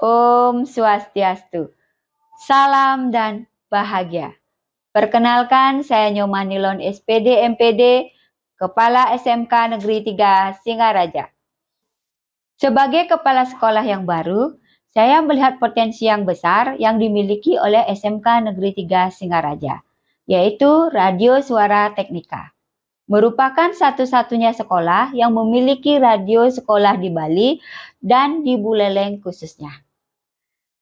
Om Swastiastu. Salam dan bahagia. Perkenalkan, saya Nyoman Nilon SPD MPD, Kepala SMK Negeri 3 Singaraja. Sebagai kepala sekolah yang baru, saya melihat potensi yang besar yang dimiliki oleh SMK Negeri 3 Singaraja, yaitu Radio Suara Teknika. Merupakan satu-satunya sekolah yang memiliki radio sekolah di Bali dan di Buleleng khususnya.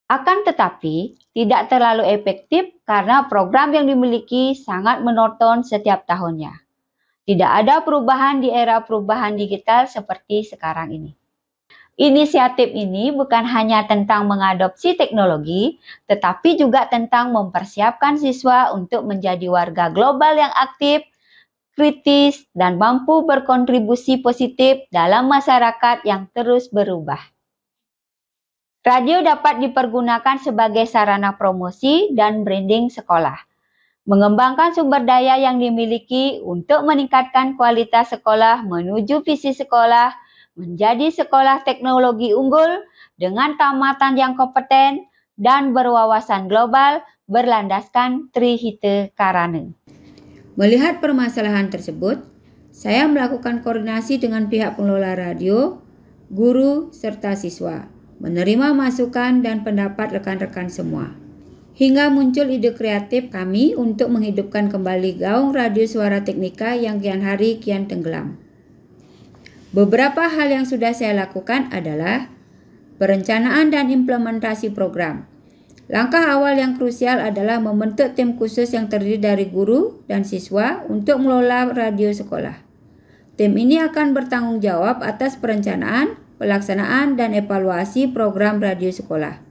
Akan tetapi, tidak terlalu efektif karena program yang dimiliki sangat monoton setiap tahunnya. Tidak ada perubahan di era perubahan digital seperti sekarang ini. Inisiatif ini bukan hanya tentang mengadopsi teknologi, tetapi juga tentang mempersiapkan siswa untuk menjadi warga global yang aktif, kritis, dan mampu berkontribusi positif dalam masyarakat yang terus berubah. Radio dapat dipergunakan sebagai sarana promosi dan branding sekolah. Mengembangkan sumber daya yang dimiliki untuk meningkatkan kualitas sekolah menuju visi sekolah menjadi sekolah teknologi unggul dengan tamatan yang kompeten dan berwawasan global berlandaskan Trihita Karana. Melihat permasalahan tersebut, saya melakukan koordinasi dengan pihak pengelola radio, guru, serta siswa, menerima masukan dan pendapat rekan-rekan semua. Hingga muncul ide kreatif kami untuk menghidupkan kembali gaung radio suara teknika yang kian hari kian tenggelam. Beberapa hal yang sudah saya lakukan adalah perencanaan dan implementasi program. Langkah awal yang krusial adalah membentuk tim khusus yang terdiri dari guru dan siswa untuk mengelola radio sekolah. Tim ini akan bertanggung jawab atas perencanaan, pelaksanaan, dan evaluasi program radio sekolah.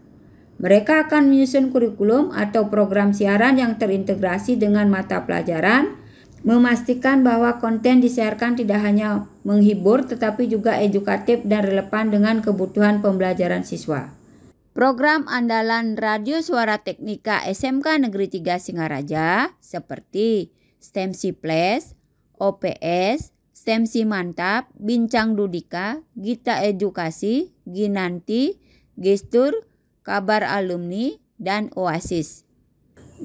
Mereka akan menyusun kurikulum atau program siaran yang terintegrasi dengan mata pelajaran, memastikan bahwa konten disiarkan tidak hanya menghibur tetapi juga edukatif dan relevan dengan kebutuhan pembelajaran siswa. Program andalan Radio Suara Teknika SMK Negeri 3 Singaraja seperti STEMSI Plus, OPS, STEMSI Mantap, Bincang Dudika, Gita Edukasi, Ginanti, Gestur, Kabar Alumni, dan Oasis.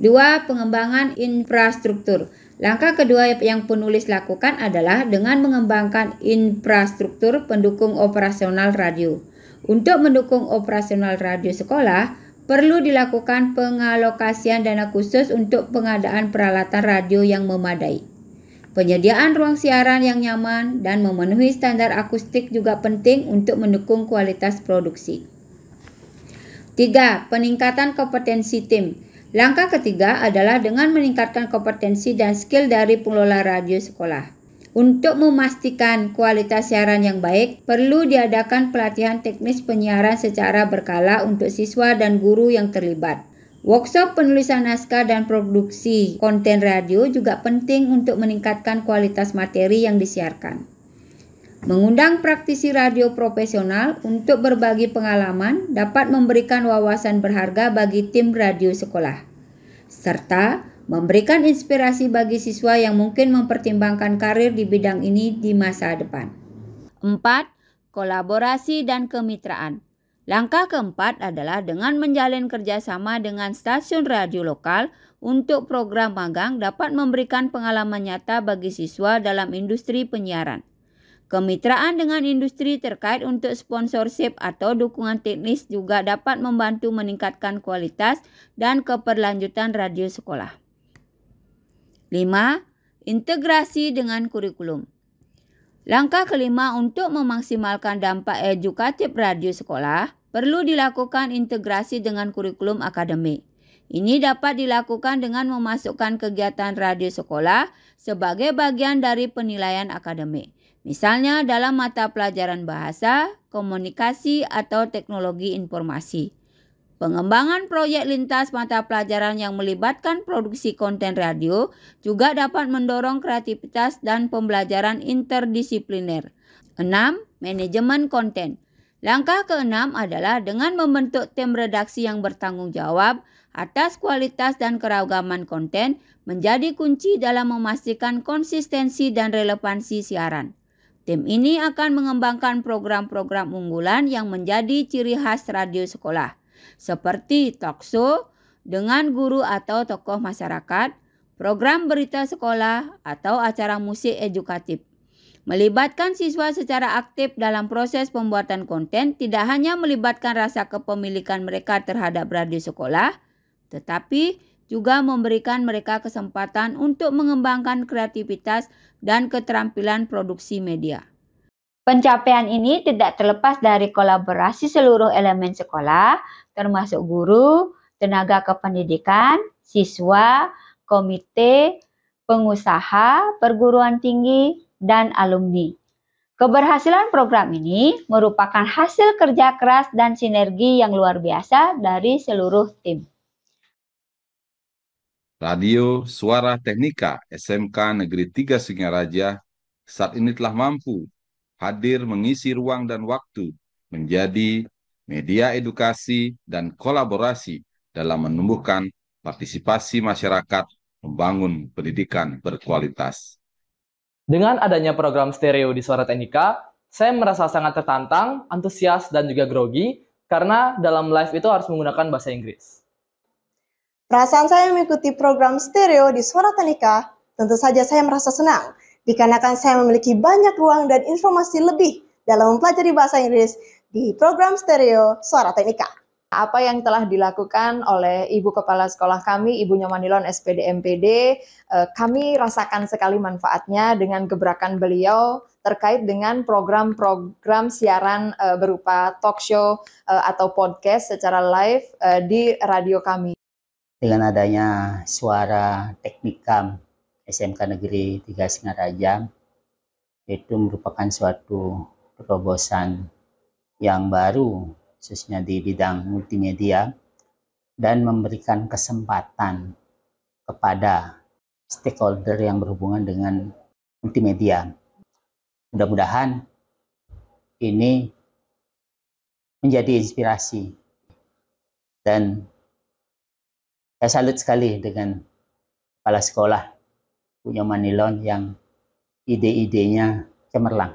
2. Pengembangan infrastruktur. Langkah kedua yang penulis lakukan adalah dengan mengembangkan infrastruktur pendukung operasional radio. Untuk mendukung operasional radio sekolah, perlu dilakukan pengalokasian dana khusus untuk pengadaan peralatan radio yang memadai. Penyediaan ruang siaran yang nyaman dan memenuhi standar akustik juga penting untuk mendukung kualitas produksi. 3. Peningkatan kompetensi tim. Langkah ketiga adalah dengan meningkatkan kompetensi dan skill dari pengelola radio sekolah. Untuk memastikan kualitas siaran yang baik, perlu diadakan pelatihan teknis penyiaran secara berkala untuk siswa dan guru yang terlibat. Workshop penulisan naskah dan produksi konten radio juga penting untuk meningkatkan kualitas materi yang disiarkan. Mengundang praktisi radio profesional untuk berbagi pengalaman dapat memberikan wawasan berharga bagi tim radio sekolah, serta memberikan inspirasi bagi siswa yang mungkin mempertimbangkan karir di bidang ini di masa depan. 4. Kolaborasi dan kemitraan. Langkah keempat adalah dengan menjalin kerjasama dengan stasiun radio lokal untuk program magang dapat memberikan pengalaman nyata bagi siswa dalam industri penyiaran. Kemitraan dengan industri terkait untuk sponsorship atau dukungan teknis juga dapat membantu meningkatkan kualitas dan keberlanjutan radio sekolah. 5. Integrasi dengan kurikulum. Langkah kelima untuk memaksimalkan dampak edukatif radio sekolah, perlu dilakukan integrasi dengan kurikulum akademik. Ini dapat dilakukan dengan memasukkan kegiatan radio sekolah sebagai bagian dari penilaian akademik. Misalnya dalam mata pelajaran bahasa, komunikasi, atau teknologi informasi. Pengembangan proyek lintas mata pelajaran yang melibatkan produksi konten radio juga dapat mendorong kreativitas dan pembelajaran interdisipliner. 6. Manajemen konten. Langkah keenam adalah dengan membentuk tim redaksi yang bertanggung jawab atas kualitas dan keragaman konten menjadi kunci dalam memastikan konsistensi dan relevansi siaran. Tim ini akan mengembangkan program-program unggulan yang menjadi ciri khas radio sekolah, seperti talk show dengan guru atau tokoh masyarakat, program berita sekolah, atau acara musik edukatif. Melibatkan siswa secara aktif dalam proses pembuatan konten tidak hanya melibatkan rasa kepemilikan mereka terhadap radio sekolah, tetapi juga memberikan mereka kesempatan untuk mengembangkan kreativitas dan keterampilan produksi media. Pencapaian ini tidak terlepas dari kolaborasi seluruh elemen sekolah, termasuk guru, tenaga kependidikan, siswa, komite, pengusaha, perguruan tinggi, dan alumni. Keberhasilan program ini merupakan hasil kerja keras dan sinergi yang luar biasa dari seluruh tim. Radio Suara Teknika SMK Negeri 3 Singaraja saat ini telah mampu hadir mengisi ruang dan waktu menjadi media edukasi dan kolaborasi dalam menumbuhkan partisipasi masyarakat membangun pendidikan berkualitas. Dengan adanya program stereo di Suara Teknika, saya merasa sangat tertantang, antusias, dan juga grogi karena dalam live itu harus menggunakan bahasa Inggris. Perasaan saya mengikuti program stereo di Suara Teknika, tentu saja saya merasa senang, dikarenakan saya memiliki banyak ruang dan informasi lebih dalam mempelajari bahasa Inggris di program stereo Suara Teknika. Apa yang telah dilakukan oleh Ibu Kepala Sekolah kami, Ibu Nyomanilon SPD MPD, kami rasakan sekali manfaatnya dengan gebrakan beliau terkait dengan program-program siaran berupa talk show atau podcast secara live di radio kami. Dengan adanya Suara Teknika SMK Negeri 3 Singaraja, itu merupakan suatu terobosan yang baru, khususnya di bidang multimedia, dan memberikan kesempatan kepada stakeholder yang berhubungan dengan multimedia. Mudah-mudahan ini menjadi inspirasi, dan saya salut sekali dengan kepala sekolah Bu Nyomanilon yang ide-idenya cemerlang.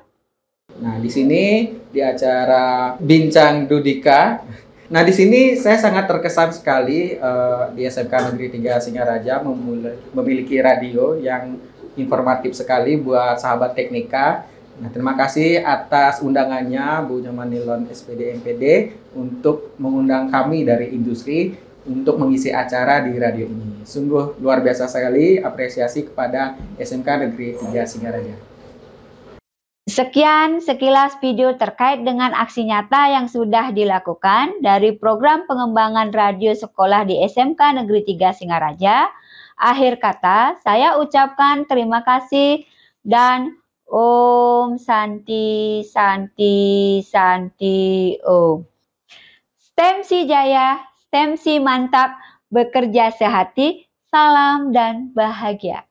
Nah, di sini di acara Bincang Dudika. Nah, di sini saya sangat terkesan sekali di SMK Negeri 3 Singaraja memiliki radio yang informatif sekali buat sahabat teknika. Nah, terima kasih atas undangannya Bu Nyomanilon SPD MPD untuk mengundang kami dari industri untuk mengisi acara di radio ini. Sungguh luar biasa sekali, apresiasi kepada SMK Negeri 3 Singaraja. Sekian sekilas video terkait dengan aksi nyata yang sudah dilakukan dari program pengembangan radio sekolah di SMK Negeri 3 Singaraja. Akhir kata, saya ucapkan terima kasih dan Om Santi Santi Santi Om. STEM Si Jaya, STEM Si Mantap, bekerja sehati, salam dan bahagia.